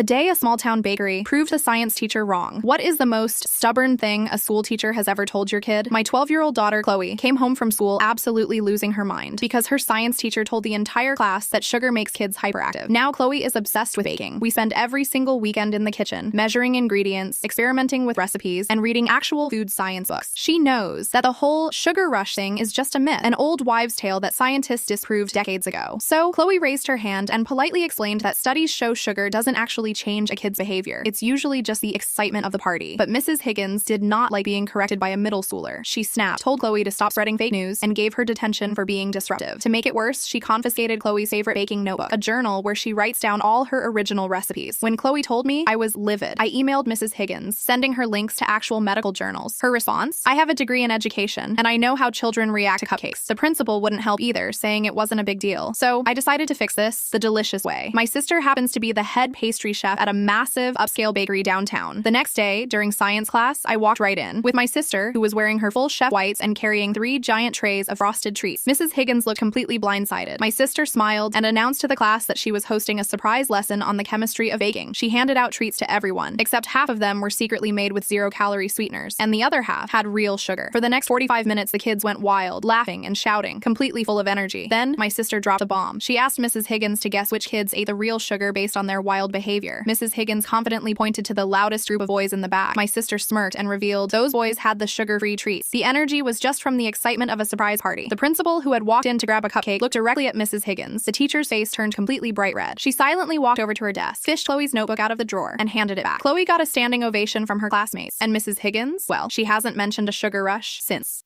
A day a small-town bakery proved the science teacher wrong. What is the most stubborn thing a school teacher has ever told your kid? My 12-year-old daughter, Chloe, came home from school absolutely losing her mind because her science teacher told the entire class that sugar makes kids hyperactive. Now Chloe is obsessed with baking. We spend every single weekend in the kitchen, measuring ingredients, experimenting with recipes, and reading actual food science books. She knows that the whole sugar rush thing is just a myth, an old wives' tale that scientists disproved decades ago. So Chloe raised her hand and politely explained that studies show sugar doesn't actually change a kid's behavior. It's usually just the excitement of the party. But Mrs. Higgins did not like being corrected by a middle schooler. She snapped, told Chloe to stop spreading fake news, and gave her detention for being disruptive. To make it worse, she confiscated Chloe's favorite baking notebook, a journal where she writes down all her original recipes. When Chloe told me, I was livid. I emailed Mrs. Higgins, sending her links to actual medical journals. Her response? I have a degree in education, and I know how children react to cupcakes. The principal wouldn't help either, saying it wasn't a big deal. So I decided to fix this the delicious way. My sister happens to be the head pastry chef at a massive upscale bakery downtown. The next day, during science class, I walked right in with my sister, who was wearing her full chef whites and carrying 3 giant trays of frosted treats. Mrs. Higgins looked completely blindsided. My sister smiled and announced to the class that she was hosting a surprise lesson on the chemistry of baking. She handed out treats to everyone, except half of them were secretly made with 0-calorie sweeteners, and the other half had real sugar. For the next 45 minutes, the kids went wild, laughing and shouting, completely full of energy. Then, my sister dropped a bomb. She asked Mrs. Higgins to guess which kids ate the real sugar based on their wild behavior. Mrs. Higgins confidently pointed to the loudest group of boys in the back. My sister smirked and revealed those boys had the sugar-free treats. The energy was just from the excitement of a surprise party. The principal, who had walked in to grab a cupcake, looked directly at Mrs. Higgins. The teacher's face turned completely bright red. She silently walked over to her desk, fished Chloe's notebook out of the drawer, and handed it back. Chloe got a standing ovation from her classmates. And Mrs. Higgins? Well, she hasn't mentioned a sugar rush since.